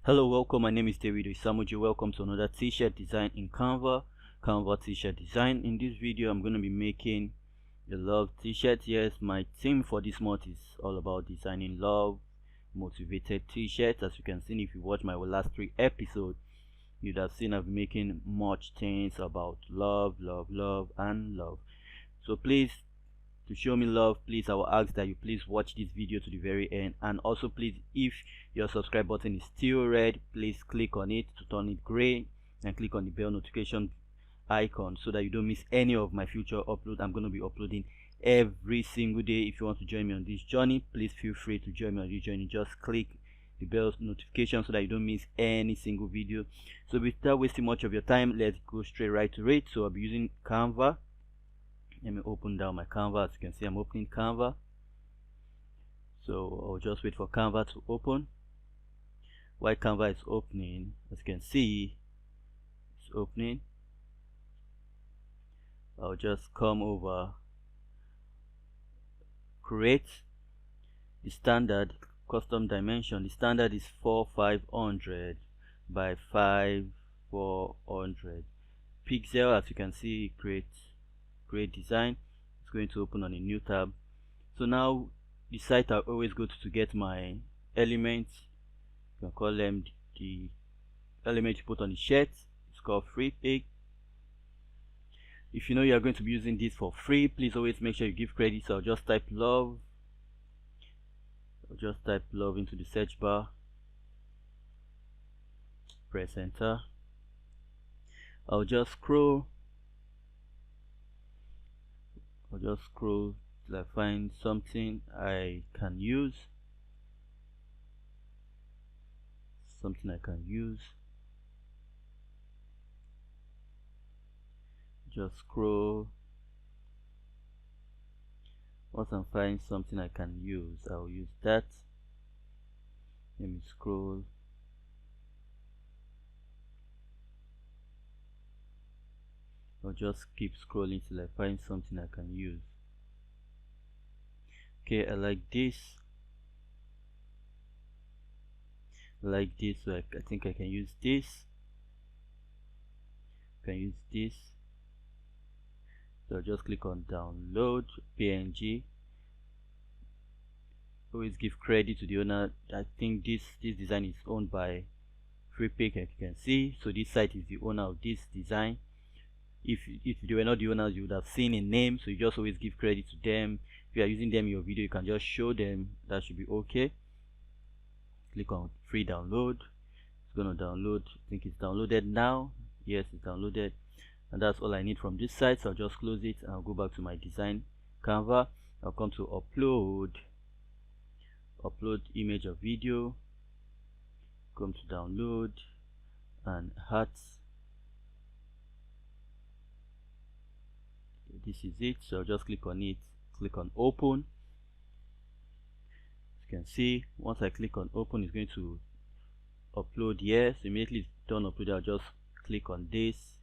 Hello, welcome. My name is David Isamuji. Welcome to another t-shirt design in Canva t-shirt design. In this video, I'm going to be making a love t-shirt. Yes, my theme for this month is all about designing love motivated t-shirts. As you can see, if you watch my last 3 episodes, you'd have seen I've been making much things about love, and love. So please, to show me love, please, I will ask that you please watch this video to the very end. And also please, if your subscribe button is still red, please click on it to turn it gray and click on the bell notification icon so that you don't miss any of my future upload. I'm going to be uploading every single day. If you want to join me on this journey, please feel free to join me on this journey. Just click the bell notification so that you don't miss any single video. So without wasting much of your time, let's go straight right to it. So I'll be using Canva. Let me open down my Canva. As you can see, I'm opening Canva. So I'll just wait for Canva to open. While Canva is opening, as you can see, it's opening. I'll just come over, create the standard custom dimension. The standard is 4500 by 5400 pixel. As you can see, create design. It's going to open on a new tab. So now the site I always go to get my elements, you can call them the element you put on the shirt. It's called free pick. If you know you are going to be using this for free, please always make sure you give credit. So I'll just type love. I'll just type love into the search bar, press enter. I'll just scroll till I find something I can use. Just scroll. Once I find something I can use, I'll use that. Let me scroll. I'll just keep scrolling till I find something I can use. Okay, I like this. So I think I can use this. So I'll just click on download PNG. Always give credit to the owner. I think this design is owned by FreePick, as you can see. So this site is the owner of this design. If they were not the owners, you would have seen a name. So you just always give credit to them. If you are using them in your video, you can just show them. That should be okay. Click on free download. It's gonna download. I think it's downloaded now. Yes, it's downloaded. And that's all I need from this site. So I'll just close it and I'll go back to my design Canva. I'll come to upload image or video, come to download and hearts. This is it. So I'll just click on it, click on open. As you can see, once I click on open, it's going to upload here. So immediately it's done uploading, I'll just click on this.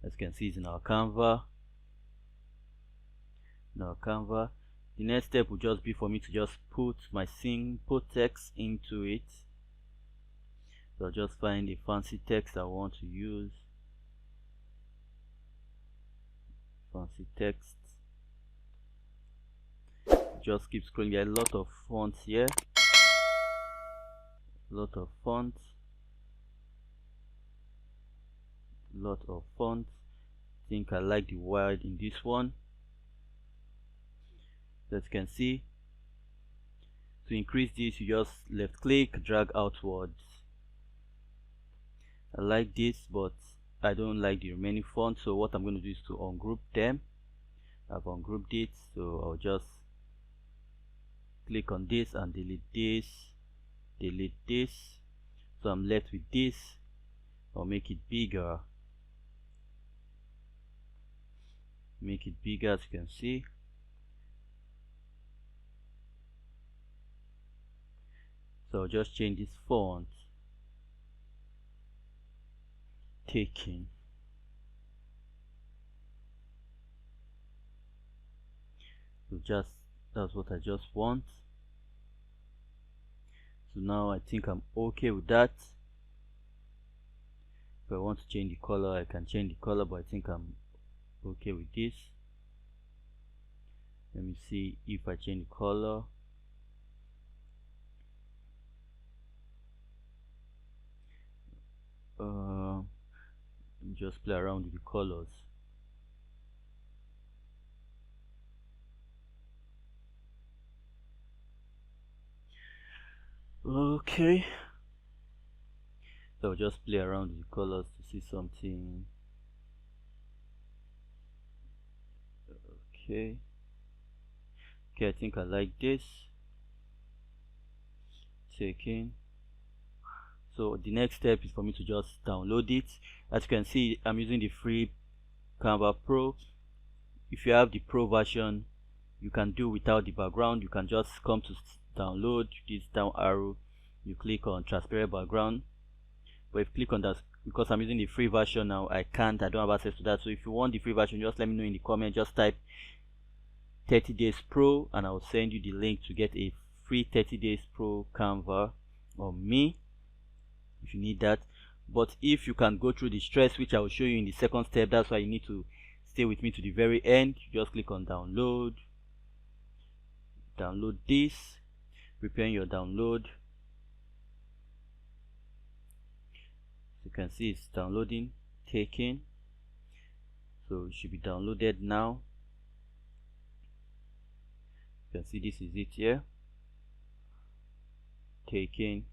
As you can see, it's in our Canva. The next step will just be for me to just put my simple text into it. So I'll just find a fancy text I want to use. Fancy text. Just keep scrolling. There are a lot of fonts here. I think I like the word in this one. As you can see, to increase this, you just left click, drag outwards. I like this, but I don't like the remaining fonts. So what I'm going to do is to ungroup them. I've ungrouped it, so I'll just click on this and delete this. So I'm left with this. I'll make it bigger. As you can see. So I'll just change this font. Taking. So that's what I just want. So now I think I'm okay with that. If I want to change the color, I can change the color, but I think I'm okay with this. Let me see if I change the color. Just play around with the colors. Okay, so I'll just play around with the colors to see something. Okay, I think I like this. Taking. So the next step is for me to just download it. As you can see, I'm using the free Canva Pro. If you have the Pro version, you can do without the background. You can just come to download, this down arrow, you click on transparent background. But if you click on that, because I'm using the free version now, I don't have access to that. So if you want the free version, just let me know in the comment. Just type 30 days pro and I'll send you the link to get a free 30 days pro Canva on me if you need that. But if you can go through the stress, which I will show you in the second step, that's why you need to stay with me to the very end. You just click on download this, preparing your download. So you can see it's downloading, taking, so it should be downloaded now. You can see this is it here, taking.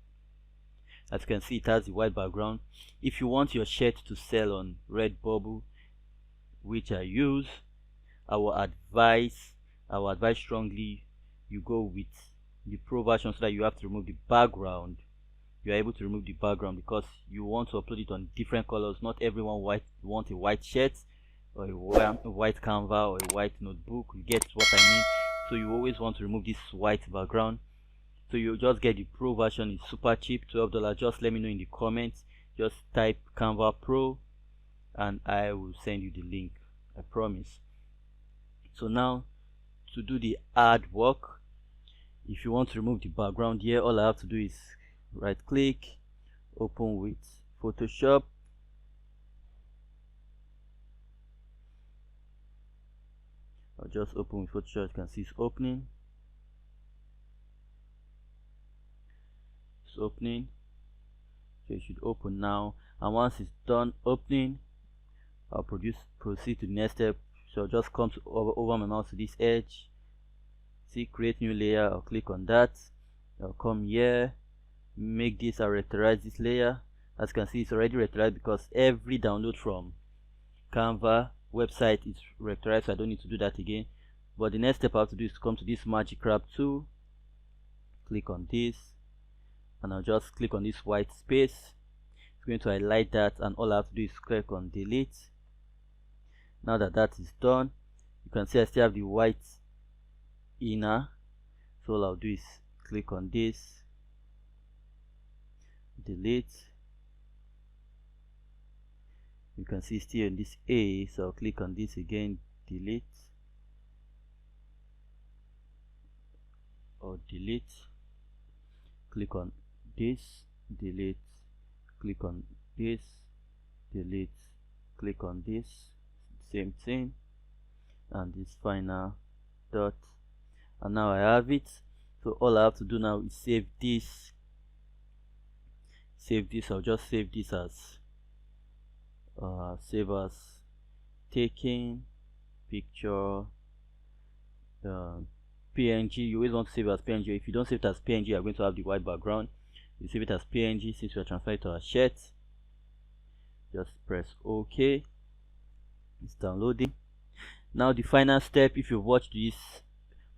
As you can see, it has the white background. If you want your shirt to sell on Redbubble, which I use, I will advise strongly you go with the pro version, so that you have to remove the background. You are able to remove the background because you want to upload it on different colors. Not everyone wants a white shirt or a white Canva or a white notebook. You get what I mean? So you always want to remove this white background. So you just get the pro version. It's super cheap, $12. Just let me know in the comments. Just type Canva Pro and I will send you the link, I promise. So now to do the hard work, if you want to remove the background here, all I have to do is right click, open with Photoshop. I'll just open with Photoshop. You can see it's opening. It's opening. So it should open now, and once it's done opening, I'll proceed to the next step. So I'll just come over my mouse to this edge, see create new layer. I'll click on that. I'll come here, make this, I'll rectorize this layer. As you can see, it's already rectorized because every download from Canva website is rectorized, so I don't need to do that again. But the next step I have to do is to come to this magic wrap tool, click on this, and I'll just click on this white space. It's going to highlight that, and all I have to do is click on delete. Now that that is done, you can see I still have the white inner, so all I'll do is click on this, delete. You can see still in this A, so I'll click on this again, delete, or delete, click on this, delete, click on this, delete, click on this, same thing, and this final dot, and now I have it. So all I have to do now is save this. I'll just save this as save as taking picture PNG. You always want to save as PNG. If you don't save it as PNG, you're going to have the white background. You save it as PNG. Since we are transferring to our shirt, just press OK. It's downloading. Now the final step, if you've watched this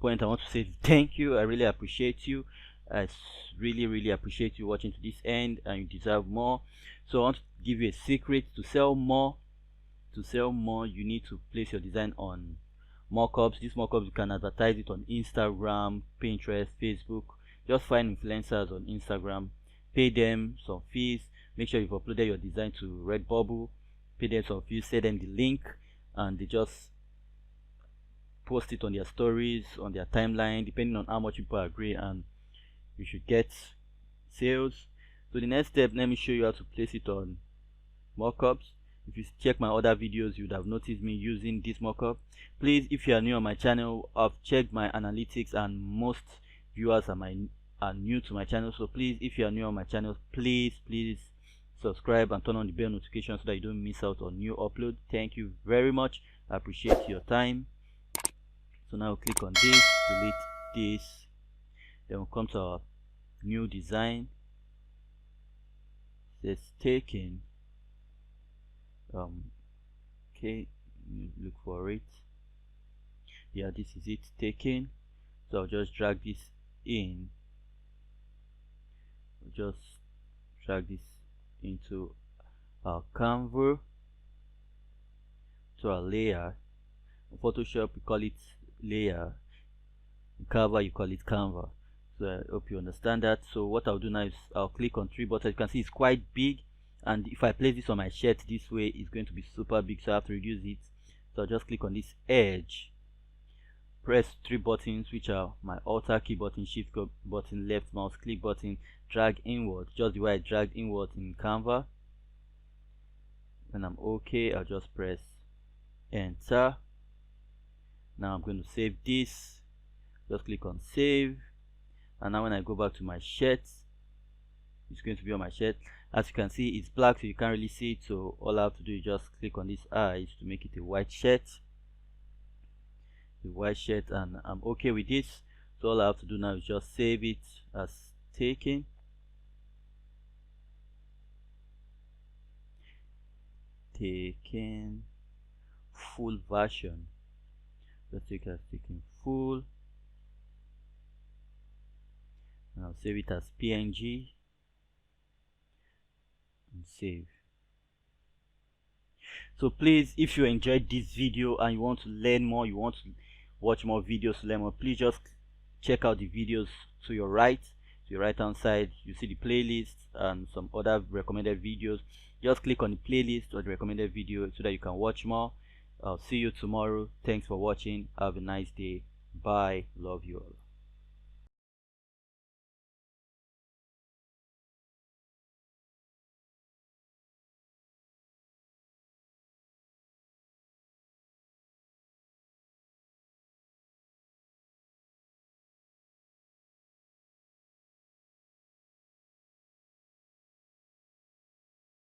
point, I want to say thank you. I really appreciate you. I really appreciate you watching to this end, and you deserve more. So I want to give you a secret. To sell more, you need to place your design on mockups. These mockups, you can advertise it on Instagram, Pinterest, Facebook. Just find influencers on Instagram, pay them some fees, make sure you've uploaded your design to Redbubble, pay them some fees, send them the link, and they just post it on their stories, on their timeline, depending on how much people agree, and you should get sales. So the next step, let me show you how to place it on mockups. If you check my other videos, you would have noticed me using this mockup. Please, if you are new on my channel, I've checked my analytics and most viewers are new to my channel. So please, if you are new on my channel, please subscribe and turn on the bell notification so that you don't miss out on new upload. Thank you very much. I appreciate your time. So now click on this, delete this, then we'll come to our new design. It says taken. Okay, look for it. Yeah, this is it, taken. So I'll just drag this in. I'll just drag this into our Canva, to our layer. In Photoshop we call it layer, in Canva you call it Canva. So I hope you understand that. So what I'll do now is I'll click on three buttons. You can see it's quite big, and if I place this on my shirt this way, it's going to be super big, so I have to reduce it. So I'll just click on this edge, press three buttons, which are my Alt key button, Shift button, left mouse click button, drag inward, just the way I dragged inward in Canva. When I'm okay, I'll just press enter. Now I'm going to save this. Just click on save, and now when I go back to my shirt, it's going to be on my shirt. As you can see, it's black, so you can't really see it, so all I have to do is just click on these eyes to make it a white shirt. The white shirt, and I'm okay with this. So all I have to do now is just save it as taken. Taken full version. Let's take it as taken full, and I'll save it as PNG and save. So please, if you enjoyed this video and you want to learn more, you want to watch more videos to learn more, please just check out the videos to your right hand side. You see the playlist and some other recommended videos. Just click on the playlist or the recommended video so that you can watch more. I'll see you tomorrow. Thanks for watching. Have a nice day. Bye. Love you all.